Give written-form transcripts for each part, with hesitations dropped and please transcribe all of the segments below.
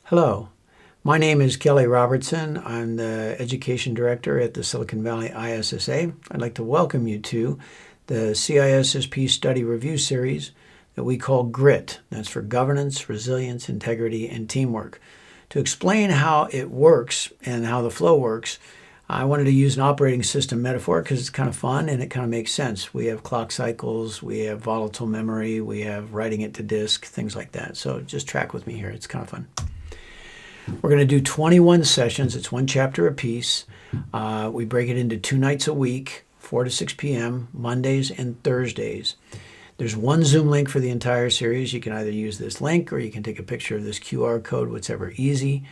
Hello, my name is Kelly Robertson. I'm the Education Director at the Silicon Valley ISSA. I'd like to welcome you to the CISSP Study Review Series that we call GRIT. That's for Governance, Resilience, Integrity, and Teamwork. To explain how it works and how the flow works, I wanted to use an operating system metaphor because it's kind of fun and it kind of makes sense. We have clock cycles, we have volatile memory, we have writing it to disk, things like that. So just track with me here. It's kind of fun. We're going to do 21 sessions. It's one chapter apiece. We break it into 2 nights a week, 4 to 6 p.m., Mondays and Thursdays. There's one Zoom link for the entire series. You can either use this link or you can take a picture of this QR code, whichever easy.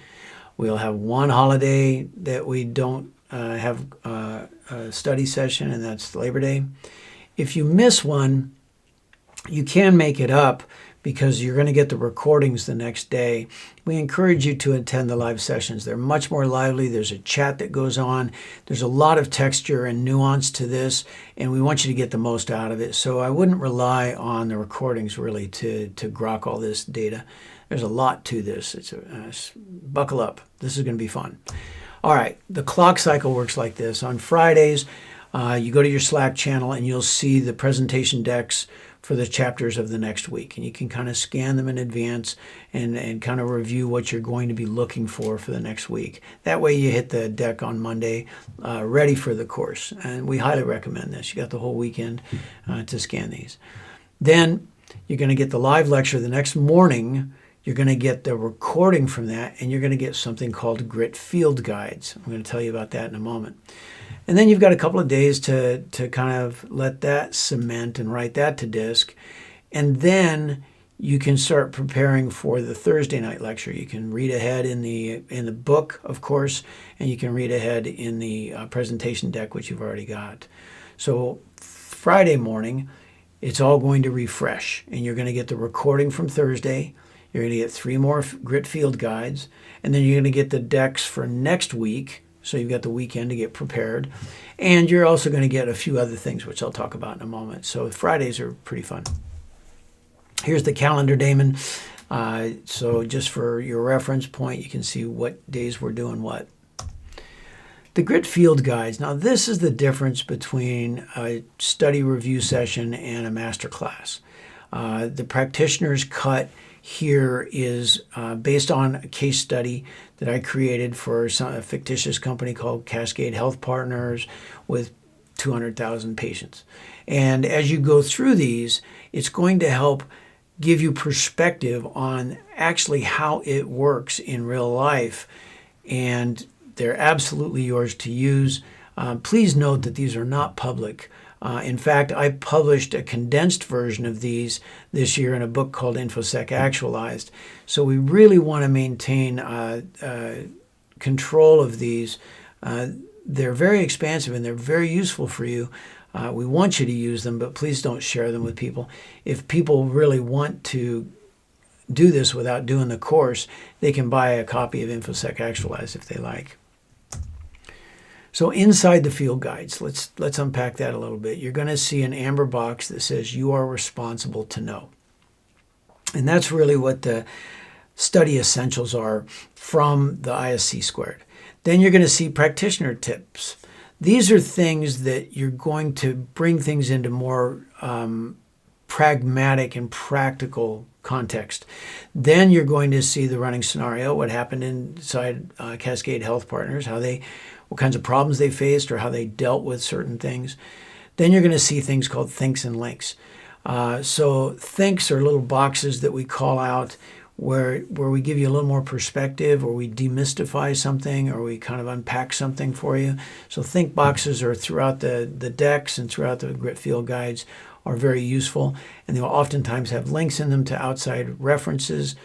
We'll have one holiday that we don't have a study session, and that's Labor Day. If you miss one, you can make it up because you're going to get the recordings the next day. We encourage you to attend the live sessions. They're much more lively. There's a chat that goes on. There's a lot of texture and nuance to this, and we want you to get the most out of it. So I wouldn't rely on the recordings really to grok all this data. There's a lot to this. Buckle up. This is going to be fun. All right, the clock cycle works like this. On Fridays, you go to your Slack channel and you'll see the presentation decks for the chapters of the next week. And you can kind of scan them in advance and kind of review what you're going to be looking for the next week. That way you hit the deck on Monday ready for the course. And we highly recommend this. You got the whole weekend to scan these. Then you're going to get the live lecture the next morning. You're going to get the recording from that, and you're going to get something called GRIT field guides. I'm going to tell you about that in a moment. And then you've got a couple of days to kind of let that cement and write that to disk. And then you can start preparing for the Thursday night lecture. You can read ahead in the book, of course, and you can read ahead in the presentation deck, which you've already got. So Friday morning, it's all going to refresh, and you're going to get the recording from Thursday. You're going to get 3 more GRIT field guides, and then you're going to get the decks for next week. So you've got the weekend to get prepared. And you're also going to get a few other things, which I'll talk about in a moment. So Fridays are pretty fun. Here's the calendar, Damon. So just for your reference point, you can see what days we're doing what. The GRIT field guides. Now, this is the difference between a study review session and a master class. The practitioner's cut here is based on a case study that I created for a fictitious company called Cascade Health Partners with 200,000 patients. And as you go through these, it's going to help give you perspective on actually how it works in real life. And they're absolutely yours to use. Please note that these are not public. In fact, I published a condensed version of these this year in a book called InfoSec Actualized. So we really want to maintain control of these. They're very expansive and they're very useful for you. We want you to use them, but please don't share them with people. If people really want to do this without doing the course, they can buy a copy of InfoSec Actualized if they like. So inside the field guides, let's unpack that a little bit. You're going to see an amber box that says you are responsible to know. And that's really what the study essentials are from the ISC squared. Then you're going to see practitioner tips. These are things that you're going to bring things into more pragmatic and practical context. Then you're going to see the running scenario, what happened inside Cascade Health Partners, what kinds of problems they faced or how they dealt with certain things. Then you're going to see things called thinks and links. So thinks are little boxes that we call out where we give you a little more perspective, or we demystify something, or we kind of unpack something for you. So think boxes are throughout the decks and throughout the GRIT field guides are very useful, and they'll oftentimes have links in them to outside references.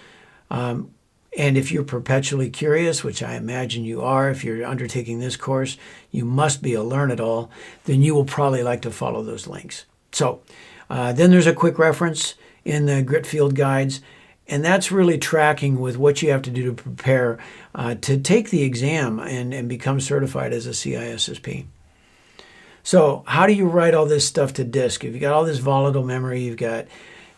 And if you're perpetually curious, which I imagine you are, if you're undertaking this course, you must be a learn-it-all, then you will probably like to follow those links. So then there's a quick reference in the GRIT field guides, and that's really tracking with what you have to do to prepare to take the exam and become certified as a CISSP. So how do you write all this stuff to disk? If you've got all this volatile memory, you've got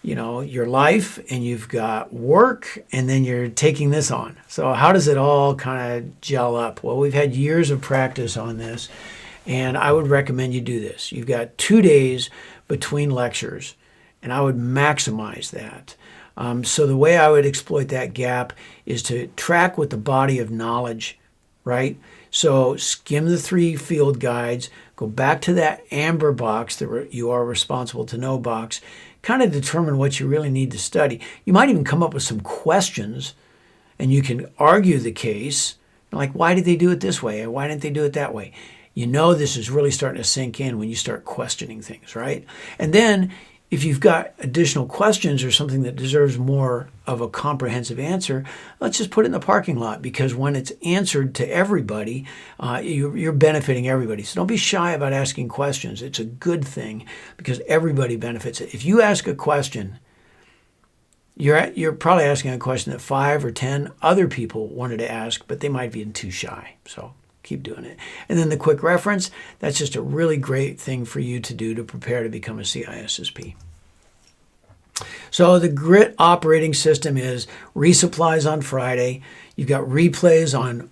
your life, and you've got work, and then you're taking this on. So how does it all kind of gel up? Well, we've had years of practice on this, and I would recommend you do this. You've got 2 days between lectures, and I would maximize that. So the way I would exploit that gap is to track with the body of knowledge, right? So skim the 3 field guides, go back to that amber box, the you are responsible to know box, kind of determine what you really need to study. You might even come up with some questions, and you can argue the case, like, why did they do it this way? Or why didn't they do it that way? This is really starting to sink in when you start questioning things, right? And then if you've got additional questions or something that deserves more of a comprehensive answer, let's just put it in the parking lot, because when it's answered to everybody, you're benefiting everybody. So don't be shy about asking questions. It's a good thing because everybody benefits. If you ask a question, you're probably asking a question that 5 or 10 other people wanted to ask, but they might be too shy. So keep doing it. And then the quick reference, that's just a really great thing for you to do to prepare to become a CISSP. So the G.R.I.T operating system is resupplies on Friday. You've got replays on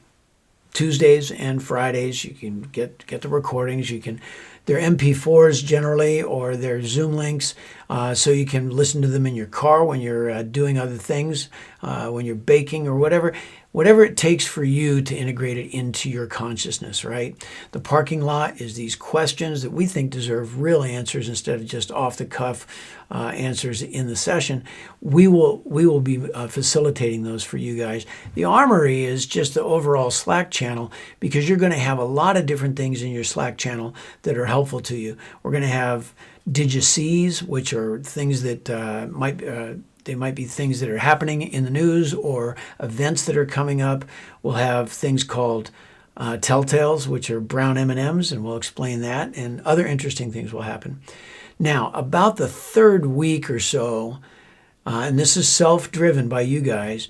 Tuesdays and Fridays. You can get the recordings. They're MP4s generally, or they're Zoom links, so you can listen to them in your car when you're doing other things, when you're baking or whatever it takes for you to integrate it into your consciousness, right? The parking lot is these questions that we think deserve real answers instead of just off-the-cuff answers in the session. We will be facilitating those for you guys. The Armory is just the overall Slack channel, because you're going to have a lot of different things in your Slack channel that are helpful to you. We're going to have Did You Sees, which are things that they might be things that are happening in the news or events that are coming up. We'll have things called Telltales, which are brown M&Ms, and we'll explain that, and other interesting things will happen. Now, about the 3rd week or so, and this is self-driven by you guys,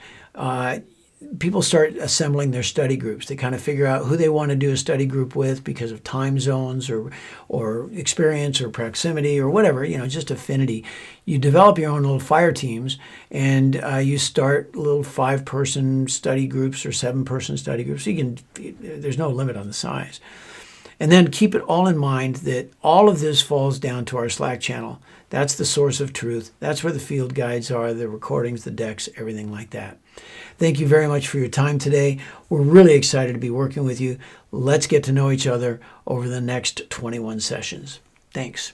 people start assembling their study groups. They kind of figure out who they want to do a study group with because of time zones or experience or proximity or whatever, just affinity. You develop your own little fire teams, and you start little 5-person study groups or 7-person study groups. There's no limit on the size. And then keep it all in mind that all of this falls down to our Slack channel. That's the source of truth. That's where the field guides are, the recordings, the decks, everything like that. Thank you very much for your time today. We're really excited to be working with you. Let's get to know each other over the next 21 sessions. Thanks.